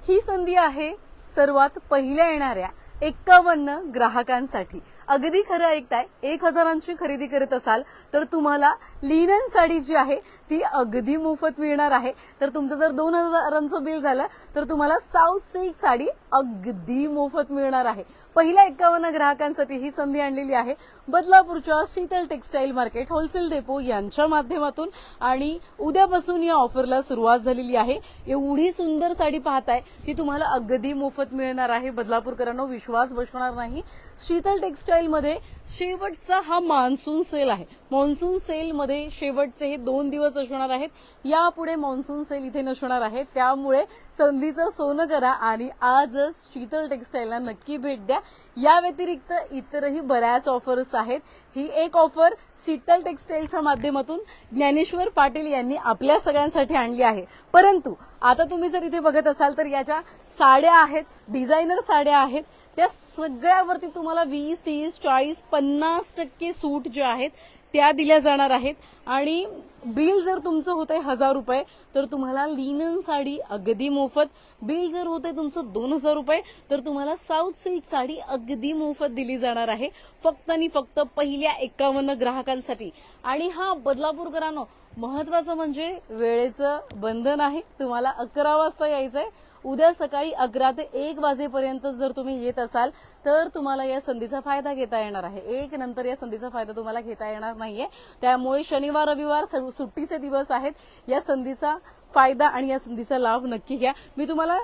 ही संधी आहे सर्वात पहिल्या येणाऱ्या 51 ग्राहकांसाठी. अगदी खरं ऐकताय, 1000ची खरेदी करत असाल तर तुम्हाला लिनन साडी जी आहे ती अगदी मोफत मिळणार आहे. तर तुमचं जर 2000चं बिल झालं तर तुम्हाला साऊथ सिल्क साडी अगदी मोफत मिळणार आहे. पहिल्या 51 ग्राहकांसाठी ही संधी आणलेली आहे बदलापूरच्या Sheetal textile market wholesale depot यांच्या माध्यमातून. आणि उद्यापासून या ऑफरला सुरुवात झालेली आहे. एवढी सुंदर साडी पाहताय ती तुम्हाला अगदी मोफत मिळणार आहे. बदलापूरकरांनो, विश्वास बसणार नाही. शीतल टेक्सटाईल मध्ये शेवटचा हा मान्सून सेल आहे. मान्सून सेल मध्ये शेवटचे हे 2 दिवस असणार आहेत. यापुढे मान्सून सेल इथे नसणार आहे. त्यामुळे संधीचं सोनं करा आणि आजच शीतल टेक्सटाईलला नक्की भेट द्या. या व्यतिरिक्त इतरही बऱ्याच ऑफर्स आहेत. ही एक ऑफर शीतल टेक्सटाईलच्या माध्यमातून ज्ञानेश्वर पाटील यांनी आपल्या सगळ्यांसाठी आणली आहे. परंतु आता तुम्ही जर इथे बघत असाल तर याच्या साड्या आहेत, डिझायनर साड्या आहेत. त्या सगळ्यावरती तुम्हाला 20, 30, 40, 50% सूट जे आहेत त्या दिल्या जाणार आहेत. आणि बिल जर तुमचं होतंय 1000 रुपये तर तुम्हाला लिनन साडी अगदी मोफत. बिल जर होतंय तुमचं 2000 रुपये तर तुम्हाला साऊथ सिल्क साडी अगदी मोफत दिली जाणार आहे. फक्त आणि फक्त पहिल्या 51 ग्राहकांसाठी. आणि हा बदलापूरकरांनो, महत्वाचं म्हणजे वेळेचं बंधन आहे. तुम्हाला 11 वाजता यायचंय. उद्या सकाळी 11 ते 1 वाजेपर्यंत जर तुम्ही येत असाल तर तुम्हाला या संधीचा फायदा घेता येणार आहे. 1 नंतर या संधीचा फायदा तुम्हाला घेता येणार नाहीये. त्यामुळे शनिवार रविवार सुट्टीचे दिवस आहेत. या संधीचा फायदा आणि या संधीचा लाभ नक्की घ्या. मी तुम्हाला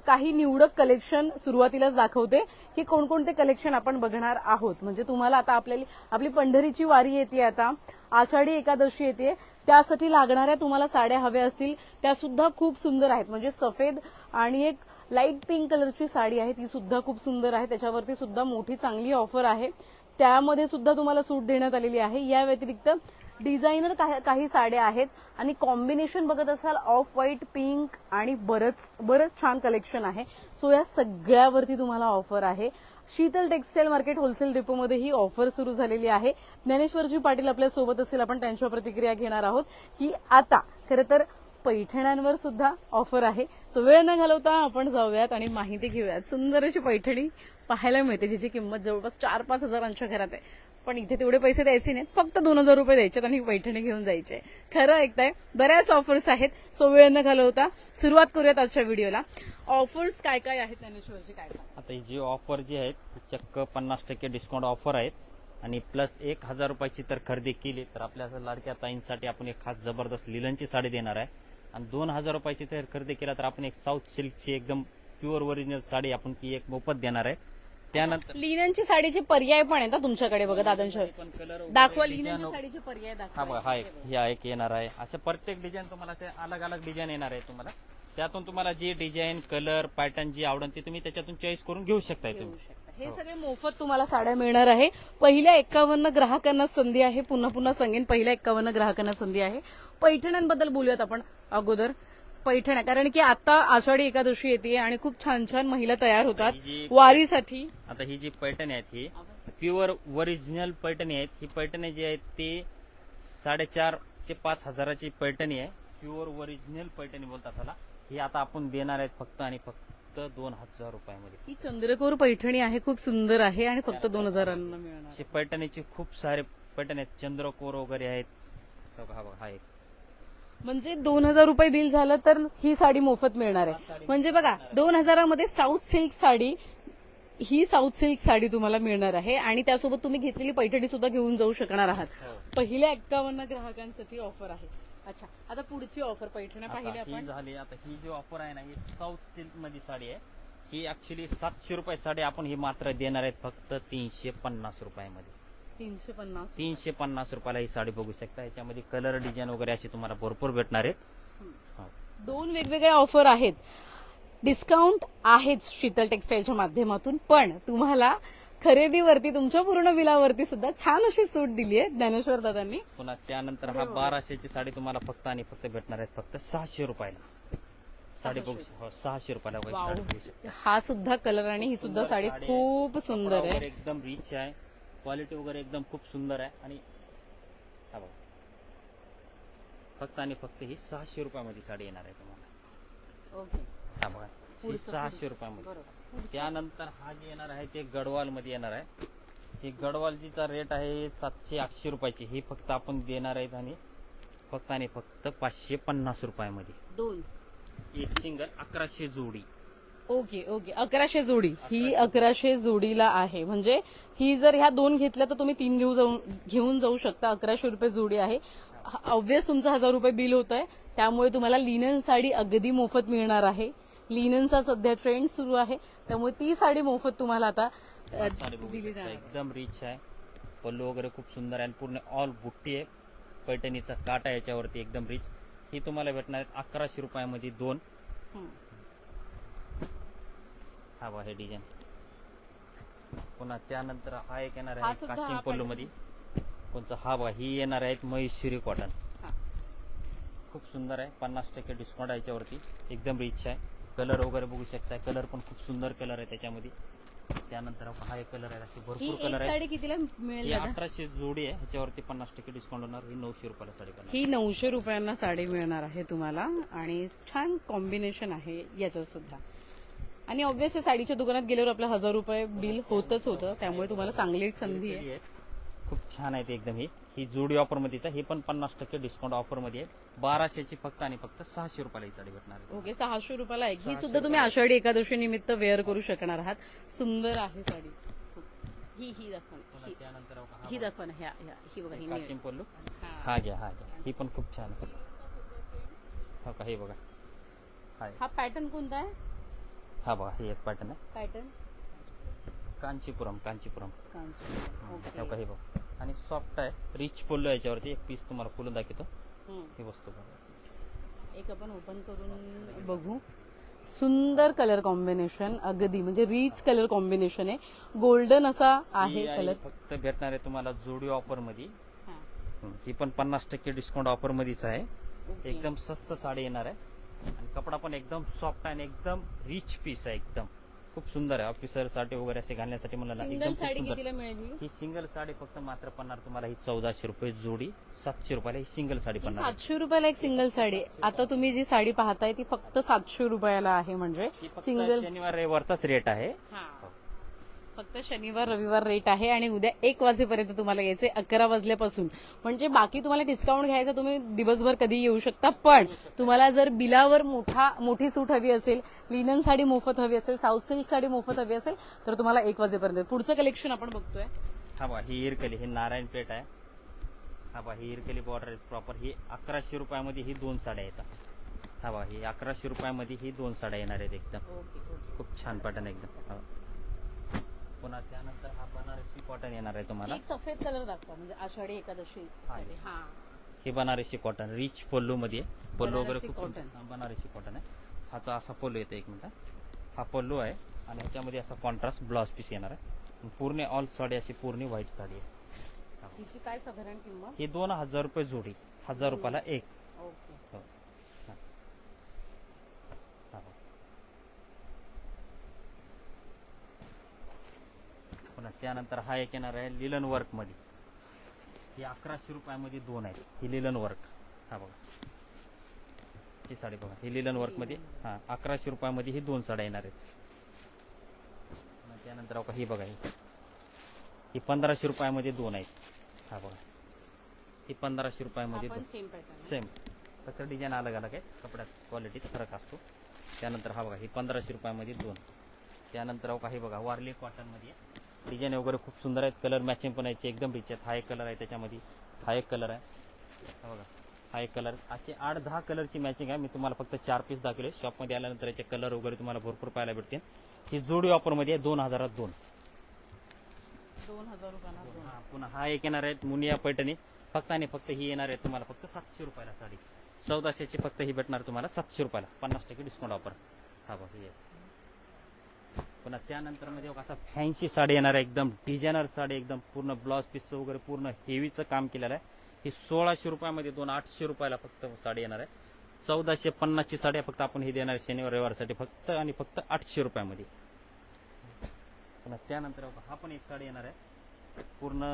काही निवडक कलेक्शन सुरुवातीलाच दाखवते की कोणकोणते कलेक्शन आपण बघणार आहोत. म्हणजे तुम्हाला आता आपली पंढरीची वारी येते, आता आषाढी एकादशी येते, त्यासाठी लागणाऱ्या तुम्हाला साड्या हव्या असतील त्या सुद्धा खूप सुंदर आहेत. म्हणजे सफेद आणि एक लाईट पिंक कलरची साडी आहे, ती सुद्धा खूप सुंदर आहे. त्याच्यावरती सुद्धा मोठी चांगली ऑफर आहे. त्यामध्ये सुद्धा तुम्हाला सूट देण्यात आलेली आहे. या व्यतिरिक्त डिझायनर काही साड्या आहेत आणि कॉम्बिनेशन बघत असाल ऑफ व्हाईट, पिंक आणि बरंच छान कलेक्शन आहे. सो या सगळ्यावरती तुम्हाला ऑफर आहे. शीतल टेक्सटाईल मार्केट होलसेल डेपोमध्ये ही ऑफर सुरू झालेली आहे. ज्ञानेश्वरजी पाटील आपल्या सोबत असतील, आपण त्यांच्या प्रतिक्रिया घेणार आहोत की आता खरं तर पैठण्यांवर सुद्धा ऑफर आहे. सो वेळ न घालवता आपण जाऊयात आणि माहिती घेऊयात. सुंदर अशी पैठणी पाहायला मिळते जिची किंमत जवळपास 4-5 हजारांच्या घरात आहे. पण इथे तेवढे पैसे द्यायचे नाहीत, फक्त 2000 रुपये द्यायचे आणि पैठणी घेऊन जायचे. खरं ऐकताय, बऱ्याच ऑफर्स आहेत. सो वेळ न घालवता सुरुवात करूयात आजच्या व्हिडिओला. ऑफर्स काय काय आहेत ज्ञानेश्वरजी, काय सांगा? आता ही जी ऑफर जी आहेत चक्क 50% डिस्काउंट ऑफर आहेत. आणि प्लस 1000 रुपयाची तर खरेदी केली तर आपल्या लाडक्या ताईंसाठी आपण एक खास जबरदस्त लिलनची साडी देणार आहे. आणि 2000 रुपयाची तर खरेदी केला तर आपण एक साऊथ सिल्कची एकदम प्युअर ओरिजिनल साडी आपण ती एक मोफत देणार आहे. त्यानंतर लिननची साडीचे पर्याय पण आहेत तुमच्याकडे. बघा दादांच्या दाखवा लिननच्या साडीचे पर्याय दाखवा. हा बघा, हा एक येणार आहे. असे प्रत्येक डिझाईन तुम्हाला असे अलग अलग डिझाईन येणार आहे. तुम्हाला त्यातून तुम्हाला जी डिझाईन, कलर, पॅटर्न जी आवडेल ती तुम्ही त्याच्यातून चॉईस करून घेऊ शकताय तुम्ही. हे सगळे मोफत तुम्हाला साड्या मिळणार आहे. पहिल्या 51 ग्राहकांना संधी आहे. पुन्हा सांगेन, पहिल्या 51 ग्राहकांना संधी आहे. पैठण्यांबद्दल बोलूयात आपण अगोदर. पैठण्या, कारण की आता आषाढी एकादशी येते आणि खूप छान छान महिला तयार होतात वारीसाठी. आता ही जी पैठणी आहेत ही प्युअर ओरिजिनल पैठणी आहेत. ही पैठणी जी आहेत ती 4.5 ते 5 हजाराची पैठणी आहे. प्युअर ओरिजिनल पैठणी बोलतात त्याला. ही आता आपण देणार आहेत फक्त आणि फक्त 2000 रुपयामध्ये. ही चंद्रकोर पैठणी आहे, खूप सुंदर आहे आणि फक्त 2000 मिळणार. पैठणीची खूप सारे पैठणी आहेत, चंद्रकोर वगैरे आहेत. हा एक म्हणजे 2000 रुपये बिल झालं तर ही साडी मोफत मिळणार आहे. म्हणजे बघा, 2000 मध्ये साऊथ सिल्क साडी, ही साऊथ सिल्क साडी तुम्हाला मिळणार आहे. आणि त्यासोबत तुम्ही घेतलेली पैठणी सुद्धा घेऊन जाऊ शकणार आहात. पहिल्या 51 ग्राहकांसाठी ऑफर आहे. अच्छा, आता पुढची ऑफर पैठण्या पाहिली आपण झाली. आता ही जी ऑफर आहे ना, ही साऊथ सिल्क मध्ये साडी आहे. ही ऍक्च्युली 700 रुपये साडी आपण ही मात्र देणार आहेत फक्त 350 रुपयामध्ये. 350 रुपयाला ही साडी बघू शकता. याच्यामध्ये कलर, डिझाईन वगैरे अशी तुम्हाला भरपूर भेटणार आहेत. 2 वेगवेगळ्या ऑफर आहेत. डिस्काउंट आहेच शीतल टेक्सटाईलच्या माध्यमातून, पण तुम्हाला खरेदीवरती, तुमच्या पूर्ण बिलावरती सुद्धा छान अशी सूट दिली आहे ज्ञानेश्वर दादांनी. पुन्हा त्यानंतर हा 1200ची साडी तुम्हाला फक्त आणि फक्त भेटणार आहेत फक्त 600 रुपयाला. साडी बघू 600 रुपयाला. हा सुद्धा कलर आणि ही सुद्धा साडी खूप सुंदर आहे, एकदम रिच आहे. क्वालिटी वगैरे एकदम खूप सुंदर आहे. आणि फक्त आणि फक्त ही 600 रुपयामध्ये साडी येणार आहे तुम्हाला. ओके, हा बघा ही 600 रुपयामध्ये. बरोबर. त्यानंतर हा जे येणार आहे ते गडवाल मध्ये येणार आहे. ही गडवालजीचा रेट आहे 700-800 रुपयाची. ही फक्त आपण देणार आहेत आणि फक्त 550 रुपयामध्ये. दोन. एक सिंगल 1100 जोडी. ओके ओके 1100 जोडी. ही 1100 जोडीला आहे. म्हणजे ही जर ह्या दोन घेतल्या तर तुम्ही 3 घेऊन जाऊ शकता. 1100 रुपये जोडी आहे. ऑब्व्हियस तुमचं 1000 रुपये बिल होत आहे. त्यामुळे तुम्हाला लिनन साडी अगदी मोफत मिळणार आहे. लिननचा सध्या ट्रेंड सुरू आहे, त्यामुळे ती साडी मोफत तुम्हाला आता साडी बघू दिली शकता, जाणार. एकदम रिच आहे. पल्लू वगैरे खूप सुंदर आहे आणि पूर्ण ऑल बुट्टी आहे. पैठणीचा काटा आहे याच्यावरती एकदम रिच. ही तुम्हाला भेटणार आहेत 1100 रुपयामध्ये दोन. हं. हा बा हे डिझाईन. पुन्हा त्यानंतर हा एक येणार हा आहे सुद्धा काचिंग हा पल्लू मध्ये. कोणचा हा बा ही येणार आहेत महेश्वरी कॉटन. हा. खूप सुंदर आहे. 50% डिस्काउंट आहे याच्यावरती. एकदम रिच आहे. कलर वगैरे बघू शकताय. कलर पण खूप सुंदर कलर आहे त्याच्यामध्ये. त्यानंतर हा एक कलर आहे. असे ही भरपूर एक कलर आहे. साडी कितीला मिळेल ही दादा? 1800 जोडी आहे. ह्याच्यावरती 50% डिस्काउंट होणार. ही 900 रुपयाला साडी बनणार. ही 900 रुपयांना साडी मिळणार आहे तुम्हाला आणि छान कॉम्बिनेशन आहे याचं सुद्धा. आणि ऑब्व्हियसली साडीच्या दुकानात गेल्यावर आपलं 1000 रुपये बिल होतच होतं, त्यामुळे तुम्हाला चांगली एक संधी आहे. खूप छान आहे ते एकदम. ही जोडी ऑफर मध्येच आहे. ही पण 50% डिस्काउंट ऑफर मध्ये आहे. 1200ची फक्त आणि फक्त 600 रुपयाला ही साडी भेटणार आहे. ओके 600 रुपयाला एक. ही 600 सुद्धा तुम्ही आषाढी एकादशी निमित्त वेअर करू शकणार आहात. सुंदर आहे साडी. ही दाखवा ना. पुन्हा त्यानंतर बघा ही दाखवा ना. ही बघा ही निळी. काचिंग पल्लू. हा. हा घ्या. ही पण खूप छान आहे. हो का हे बघा. हा पॅटर्न कोणता आहे? हा बघा हे एक पॅटर्न आहे. पॅटर्न कांचीपुरम. ओके. हो का हे बघा. आणि सॉफ्ट आहे. रिच पल्लू आहे याच्यावरती. एक पीस तुम्हाला खोलून दाखवतो. ही वस्तू बघा. एक आपण ओपन करून बघू. सुंदर कलर कॉम्बिनेशन, अगदी म्हणजे रिच कलर कॉम्बिनेशन आहे. गोल्डन असा आहे ही कलर. फक्त भेटणार आहे तुम्हाला जोडी ऑफर मध्ये. हा. ही पण 50% डिस्काउंट ऑफर मध्येच आहे. ओके. एकदम स्वस्त साडी येणार आहे आणि कपडा पण एकदम सॉफ्ट आहे आणि एकदम रिच पीस आहे. एकदम खूप सुंदर आहे. ऑफिसर साठी वगैरे असे घालण्यासाठी मला सिंगल एकदम खूप साडी सुंदर. कितीला मिळेल ही? ही सिंगल साडी फक्त मात्र पडणार तुम्हाला ही 1400 रुपये जोडी. 700 रुपयाला ही सिंगल साडी ही पडणार आहे. 700 रुपयाला एक सिंगल साडी. आता तुम्ही जी साडी पाहताय ती फक्त 700 रुपयाला आहे. म्हणजे ही फक्त सिंगल शनिवार रविवारचाच रेट आहे. फक्त शनिवार रविवार रेट आहे आणि उद्या 1 वाजेपर्यंत तुम्हाला यायचे 11 वाजल्यापासून. म्हणजे बाकी तुम्हाला डिस्काउंट घ्यायचा, तुम्ही दिवसभर कधी येऊ शकता. पण तुम्हाला जर बिलावर मोठी सूट हवी असेल, लिनन साडी मोफत हवी असेल, साऊथ सिल्क साडी मोफत हवी असेल तर तुम्हाला 1 वाजेपर्यंत. पुढचं कलेक्शन आपण बघतोय. हा बा ही इरकली. ही नारायण पेठ आहे. हा बा ही इरकली बॉर्डर प्रॉपर. ही 1100 रुपयामध्ये ही 2 साड्या येतात. हा बा ही 1100 रुपयामध्ये ही 2 साड्या येणार आहेत. एकदम खूप छान पॅटर्न एकदम. पुन्हा त्यानंतर हा बनारसी कॉटन येणार आहे तुम्हाला. एक सफेद कलर दाखवा, म्हणजे आषाढी एकादशी साडी. हा. ही बनारसी कॉटन रिच पल्लू मध्ये. पल्लू वगैरे बनारसी खूप कॉटन. हा, बनारसी कॉटन आहे. हाचा असा पल्लू येतो. एक मिनिट. हा पल्लू आहे आणि ह्याच्यामध्ये असा कॉन्ट्रास्ट ब्लाउज पीस येणार आहे. पूर्ण ऑल साडी अशी पूर्ण व्हाईट साडी आहे. हिची काय साधारण किंमत? ही 2000 रुपये जोडी. 1000 रुपयाला एक. ओके. हो. हा. हा. पुन्हा त्यानंतर हा एक येणार आहे लिलन वर्क मध्ये. ही 1100 रुपयामध्ये 2 आहेत. ही लिलन वर्क. हा बघा ही साडी बघा. ही लिलन वर्क मध्ये. हा 1100 रुपयामध्ये ही 2 साड्या येणार आहेत. पुन्हा त्यानंतर ही बघा ही 1500 रुपयामध्ये 2 आहेत. हा बघा ही 1500 रुपयामध्ये आपण 2. Same pattern. सेम फक्त डिझाईन अलग अलग आहे. कपड्यात क्वालिटीत फरक असतो. त्यानंतर हा बघा ही 1500 रुपयामध्ये 2. त्यानंतर काही बघा वारली कॉटन मध्ये. डिझाईन वगैरे खूप सुंदर आहेत. कलर मॅचिंग पण याची एकदम रिच आहेत. हा एक कलर आहे त्याच्यामध्ये. हा एक कलर आहे. हा बघा हा एक कलर. असे 8-10 कलरची मॅचिंग आहे. मी तुम्हाला फक्त 4 पीस दाखवले. शॉपमध्ये आल्यानंतर याचे कलर वगैरे तुम्हाला भरपूर पाहायला भेटतील. ही जोडी ऑफर मध्ये आहे 2000 2. 2000 रुपयांना दोन. पुन्हा हा एक येणार आहे मुनिया पैठणी. फक्त आणि फक्त ही येणार आहे तुम्हाला फक्त 700 रुपयाला साडी. 1400ची फक्त ही भेटणार तुम्हाला 700 रुपयाला. 50% डिस्काउंट ऑफर. हा बघ ही आहे. पुन्हा त्यानंतर मध्ये असा फॅन्सी साडी येणार आहे. एकदम डिझायनर साडी. एकदम पूर्ण ब्लाउज पीसचं वगैरे पूर्ण हेवीचं काम केलेलं आहे. ही 1600 रुपयामध्ये 2. 800 रुपयाला फक्त साडी येणार आहे. 1450ची साडी फक्त आपण ही देणार आहे शनिवार रविवारसाठी फक्त आणि फक्त 800 रुपयामध्ये. पुन्हा त्यानंतर हा पण एक साडी येणार आहे. पूर्ण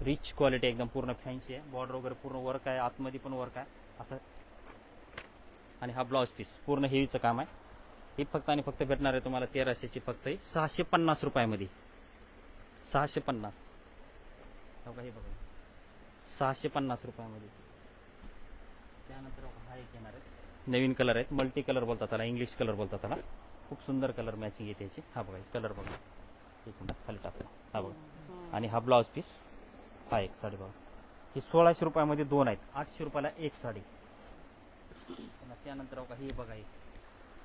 रिच क्वालिटी एकदम पूर्ण फॅन्सी आहे. बॉर्डर वगैरे पूर्ण वर्क आहे. आतमध्ये पण वर्क आहे असं. आणि हा ब्लाउज पीस पूर्ण हेवीचं काम आहे. ही फक्त आणि फक्त भेटणार आहे तुम्हाला 1300ची फक्त 650 रुपयामध्ये. 650 हे बघा 650 रुपयामध्ये. त्यानंतर हा एक येणार आहे नवीन कलर आहेत, मल्टी कलर बोलतात त्याला, इंग्लिश कलर बोलतात त्याला. खूप सुंदर कलर मॅचिंग येते याची. हा बघा कलर बघा, एक मिनिट खाली टाकला. हा बघा आणि हा ब्लाउज पीस. हा एक साडी बघा, ही 1600 रुपयामध्ये दोन आहेत, 800 रुपयाला एक साडी. त्यानंतर बघा ही बघा,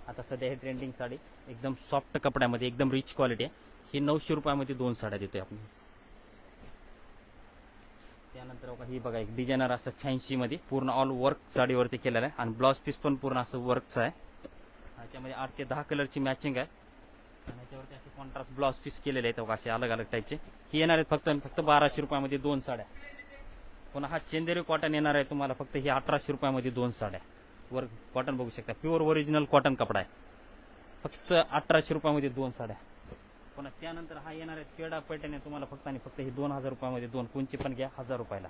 आता सध्या हे ट्रेंडिंग साडी एकदम सॉफ्ट कपड्यामध्ये एकदम रिच क्वालिटी आहे. ही 900 रुपयामध्ये दोन साड्या देतोय आपण. त्यानंतर बघा ही बघा एक डिझायनर असं फॅन्सी मध्ये पूर्ण ऑल वर्क साडीवरती केलेलं आहे आणि ब्लाउज पीस पण पूर्ण असं वर्कचं आहे. त्यामध्ये 8 ते 10 कलरची मॅचिंग आहे आणि ह्याच्यावरती असे कॉन्ट्रास्ट ब्लाउज पीस केलेले आहेत बघा, असे अलग अलग टाईपचे. ही येणार आहेत फक्त 1200 रुपयामध्ये दोन साड्या. पुन्हा हा चंदेरी कॉटन येणार आहे तुम्हाला फक्त ही 1800 रुपयामध्ये दोन साड्या. वर कॉटन बघू शकता, प्युअर ओरिजिनल कॉटन कपडा आहे, फक्त 1800 रुपयामध्ये दोन साड्या. पुन्हा त्यानंतर हा येणार आहे पेडा पैठणी तुम्हाला फक्त आणि फक्त ही 2000 रुपयामध्ये दोन. कोणची पण घ्या 1000 रुपयाला.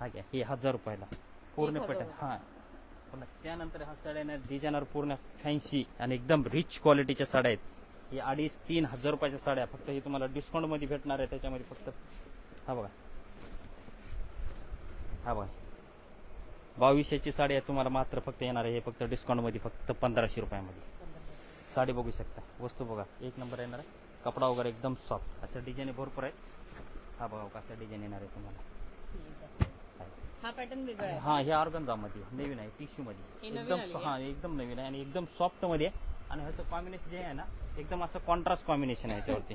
हा घ्या ही 1000 रुपयाला पूर्ण पैठण. हा पुन्हा त्यानंतर हा साड्या येणार डिझायनर पूर्ण फॅन्सी आणि एकदम रिच क्वालिटीच्या साड्या आहेत. ही 2500-3000 हजार रुपयाच्या साड्या फक्त ही तुम्हाला डिस्काउंट मध्ये भेटणार आहे. त्याच्यामध्ये फक्त हा बघा, हा बघा 2200ची साडी आहे तुम्हाला मात्र फक्त येणार आहे हे फक्त डिस्काउंट मध्ये फक्त 1500 रुपयामध्ये. साडी बघू शकता, वस्तू बघा एक नंबर येणार आहे. कपडा वगैरे एकदम सॉफ्ट, असं डिझाईन भरपूर आहे. हा बघा कसं डिझाईन येणार आहे तुम्हाला. हा पॅटर्न वेगळा आहे. हा हे ऑर्गन्झा मध्ये नवीन आहे, टिश्यू मध्ये एकदम. हा एकदम नवीन आहे आणि एकदम सॉफ्ट मध्ये आहे. आणि ह्याचं कॉम्बिनेशन जे आहे ना एकदम असं कॉन्ट्रास्ट कॉम्बिनेशन आहे याच्यावरती.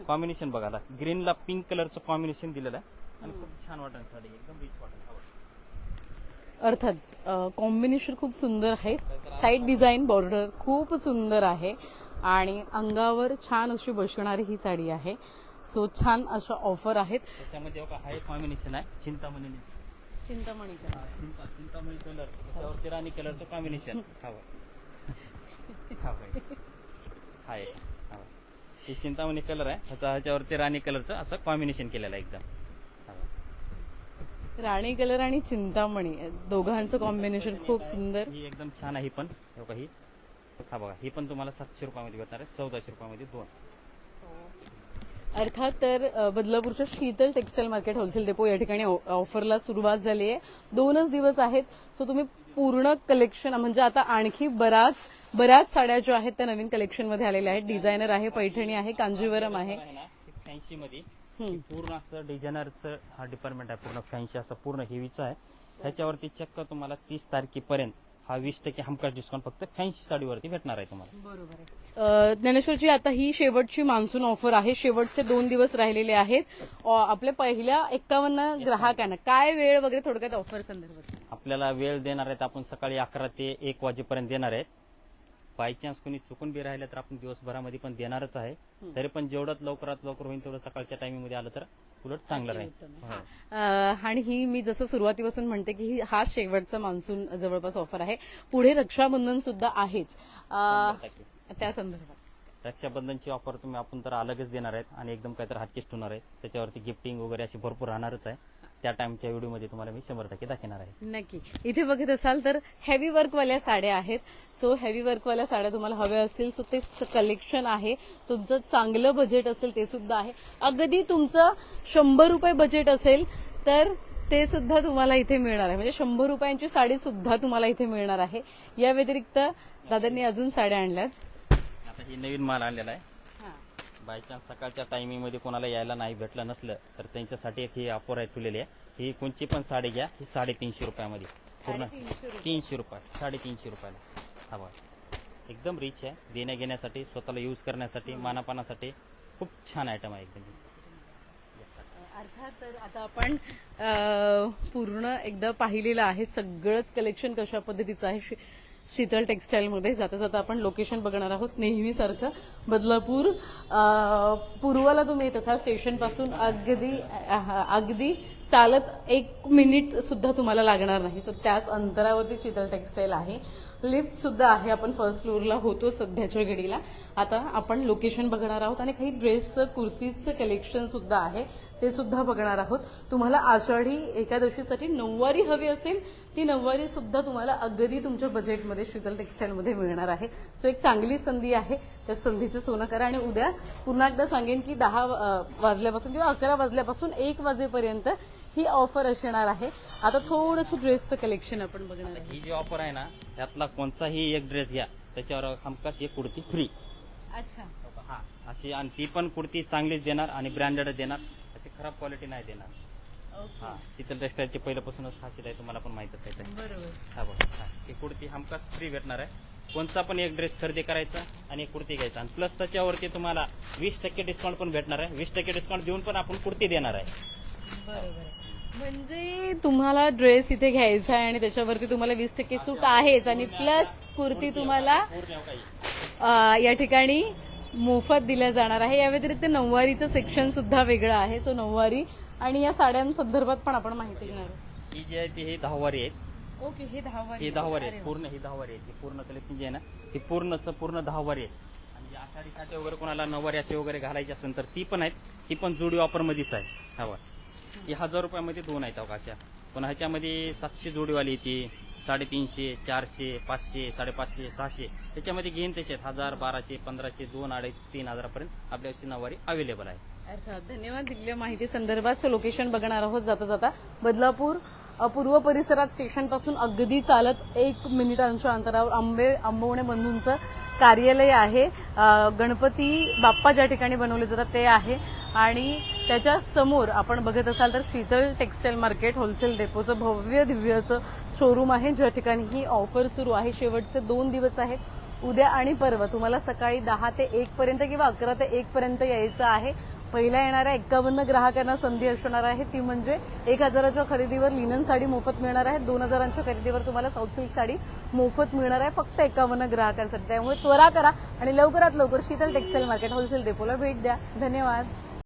कॉम्बिनेशन बघा, ग्रीनला पिंक कलरचं कॉम्बिनेशन दिलेलं आहे आणि खूप छान वाटेल साडी, एकदम रिच वाटेल. अर्थात कॉम्बिनेशन खूप सुंदर आहे. साईड डिझाईन बॉर्डर खूप सुंदर आहे आणि अंगावर छान अशी बसणारी ही साडी आहे. सो छान अशा ऑफर आहेत. त्याच्यामध्ये हा एक कॉम्बिनेशन आहे चिंतामणी चिंतामणी चिंतामणी कलर, त्याच्यावरती राणी कलरचं कॉम्बिनेशन. हा एक ही चिंतामणी कलर आहे, ह्याच्यावरती राणी कलरचं असं कॉम्बिनेशन केलेलं आहे एकदम. राणी कलर आणि चिंतामणी दोघांचं कॉम्बिनेशन खूप सुंदर. ही एकदम छान आहे. ही पण ही हा बघा ही पण तुम्हाला 700 रुपयामध्ये भेटणार आहे, 1400 रुपयामध्ये दोन. अर्थात तर बदलापूरच्या Sheetal textile market wholesale depot या ठिकाणी ऑफरला सुरुवात झाली आहे. 2च दिवस आहेत. सो तुम्ही पूर्ण कलेक्शन म्हणजे आता आणखी बऱ्याच साड्या ज्या आहेत त्या नवीन कलेक्शन मध्ये आलेल्या आहेत. डिझायनर आहे, पैठणी आहे, कांजीवरम आहे. फॅन्सी मध्ये पूर्ण असं डिझायनरचं हा डिपार्टमेंट आहे, पूर्ण फॅन्सी असं पूर्ण हेवीचं आहे. ह्याच्यावरती चक्क तुम्हाला 30 तारखेपर्यंत हा 20% हमखास डिस्काउंट फक्त फॅन्सी साडीवरती भेटणार आहे तुम्हाला. बरोबर आहे. ज्ञानेश्वरजी आता ही शेवटची मान्सून ऑफर आहे. शेवटचे 2 दिवस राहिलेले आहेत. आपल्या पहिल्या 51 ग्राहकांना काय वेळ वगैरे थोडक्यात ऑफर संदर्भात आपल्याला वेळ देणार आहेत आपण सकाळी 11 ते 1 वाजेपर्यंत देणार आहेत. बाय चान्स कोणी चुकून बी राहिलं तर आपण दिवसभरामध्ये पण देणारच आहे. तरी पण जेवढं लवकरात लवकर होईल तेवढं सकाळच्या टायमिंग मध्ये आलं तर उलट चांगलं राहील. आणि ही मी जसं सुरुवातीपासून म्हणते की हा शेवटचा मान्सून जवळपास ऑफर आहे. पुढे रक्षाबंधन सुद्धा आहेच. त्या संदर्भात रक्षाबंधनची ऑफर तुम्ही आपण तर अलगच देणार आहेत आणि एकदम काहीतरी हातकेस्ट होणार आहे. त्याच्यावरती गिफ्टिंग वगैरे अशी भरपूर राहणारच आहे. त्या टाइमच्या व्हिडिओमध्ये तुम्हाला मी 100% दाखवणार आहे. नक्की. इथे बघत असाल तर हेवी वर्कवाल्या साड्या आहेत. सो हेवी वर्कवाल्या साड्या तुम्हाला हव्या असतील सो ते कलेक्शन आहे. तुमचं चांगलं बजेट असेल ते सुद्धा आहे. अगदी तुमचं 100 रुपये बजेट असेल तर ते सुद्धा तुम्हाला इथे मिळणार आहे. म्हणजे 100 रुपयांची साडी सुद्धा तुम्हाला इथे मिळणार आहे. या व्यतिरिक्त दादांनी अजून साड्या आणल्यात. आता ही नवीन माल आणलेला आहे. बाय चान्स सकाळच्या टायमिंग मध्ये कोणाला यायला नाही भेटलं नसलं तर त्यांच्यासाठी एक ही ऑफर आहे ठेवलेली आहे. ही कोणची पण साडी घ्या, ही 350 रुपयामध्ये पूर्ण 300 रुपये 350 रुपयाला. हा बघा एकदम रिच आहे. देण्या घेण्यासाठी, स्वतःला यूज करण्यासाठी, मानापानासाठी खूप छान आयटम आहे एकदम. अर्थात तर आता आपण पूर्ण एकदा पाहिलेलं आहे सगळंच कलेक्शन कशा पद्धतीचं आहे. शीतल टेक्सटाईल मध्ये जाता जाता आपण लोकेशन बघणार आहोत. नेहमीसारखं बदलापूर पूर्वाला तुम्ही येत असाल स्टेशन पासून अगदी चालत 1 मिनिट सुद्धा तुम्हाला लागणार नाही. सो त्याच अंतरावरती शीतल टेक्सटाईल आहे. लिफ्ट सुद्धा आहे. आपण फर्स्ट फ्लोअरला होतो सध्याच्या घडीला. आता आपण लोकेशन बघणार आहोत आणि काही ड्रेसचं कुर्तीजचं कलेक्शन सुद्धा आहे ते सुद्धा बघणार आहोत. तुम्हाला आषाढी एकादशीसाठी नऊवारी हवी असेल ती नऊवारी सुद्धा तुम्हाला अगदी तुमच्या बजेटमध्ये शीतल टेक्सटाईलमध्ये मिळणार आहे. सो एक चांगली संधी आहे, त्या संधीचं सोनं करा. आणि उद्या पुन्हा एकदा सांगेन की 10 वाजल्यापासून किंवा 11 वाजल्यापासून 1 वाजेपर्यंत ही ऑफर असणार आहे. आता थोडंसं ड्रेसचं कलेक्शन आपण बघणार आहे. ही जी ऑफर आहे ना त्यातला कोणताही एक ड्रेस घ्या त्याच्यावर हमखास एक कुर्ती फ्री. अच्छा, हा अशी, आणि ती पण कुर्ती चांगलीच देणार आणि ब्रँडेड देणार, अशी खराब क्वालिटी नाही देणार. हा शीतल टेक्सटाईलची पहिल्यापासूनच खासियत आहे, तुम्हाला पण माहितच आहे ते. बरोबर. हा बघा, हा ही कुर्ती हमखास फ्री भेटणार आहे. कोणता पण एक ड्रेस खरेदी करायचा आणि एक कुर्ती घ्यायचा, आणि प्लस त्याच्यावरती तुम्हाला 20% डिस्काउंट पण भेटणार आहे. 20% डिस्काउंट देऊन पण आपण कुर्ती देणार आहे. बरोबर. म्हणजे तुम्हाला ड्रेस इथे घ्यायचा आहे आणि त्याच्यावरती तुम्हाला 20% सूट आहेच आणि प्लस कुर्ती तुम्हाला पूर्ण काही या ठिकाणी मोफत दिल्या जाणार आहे. या व्यतिरिक्त नऊवारीचं सेक्शन सुद्धा वेगळं आहे. सो नऊवारी आणि या साड्यांसंदर्भात पण आपण माहिती घेणार आहोत. ही जी आहे ती ही 10 वारी आहे. ओके, हे 10 वारी. ही 10 वारी आहे, पूर्ण ही 10 वारी आहे. ही पूर्ण कलेक्शन जे आहे ना ही पूर्ण 10 वारी आहे. आणि आषाढीसाठी वगैरे कोणाला नऊवारी असे वगैरे घालायची असेल तर ती पण आहेत. ही पण जोडी ऑफर मध्येच आहे. हवा ही 1000 रुपयामध्ये 2 आहेत अवकाशा. पण ह्याच्यामध्ये 700 जोडीवाली येते, 350, 400, 500, 550, 600 त्याच्यामध्ये घेईन त्याचे 1000, 1200, 1500, 2, 2500, 3000 पर्यंत आपल्याशी नऊवारी अवेलेबल आहे. अर्थात धन्यवाद दिलेल्या माहिती संदर्भात. लोकेशन बघणार आहोत जाता जाता. बदलापूर पूर्व परिसरात स्टेशनपासून अगदी चालत 1 मिनिटांच्या अंतरावर आंबवणे बंधूंचं कार्यालय आहे. गणपती बाप्पा ज्या ठिकाणी बनवले जातात ते आहे आणि त्याच्या समोर आपण बघत असाल तर शीतल टेक्सटाईल मार्केट होलसेल डेपोचं भव्य दिव्य असं शोरूम आहे, ज्या ठिकाणी ही ऑफर सुरू आहे. शेवटचे 2 दिवस आहेत, उद्या आणि परवा. तुम्हाला सकाळी 10 ते 1 पर्यंत किंवा 11 ते 1 पर्यंत यायचं आहे. पहिल्या येणाऱ्या 51 ग्राहकांना संधी असणार आहे, ती म्हणजे 1000च्या खरेदीवर लिनन साडी मोफत मिळणार आहे. 2000च्या खरेदीवर तुम्हाला साऊथ सिल्क साडी मोफत मिळणार आहे, फक्त 51 ग्राहकांसाठी. त्यामुळे त्वरा करा आणि लवकरात लवकर शीतल टेक्सटाईल मार्केट होलसेल डेपोला भेट द्या. धन्यवाद.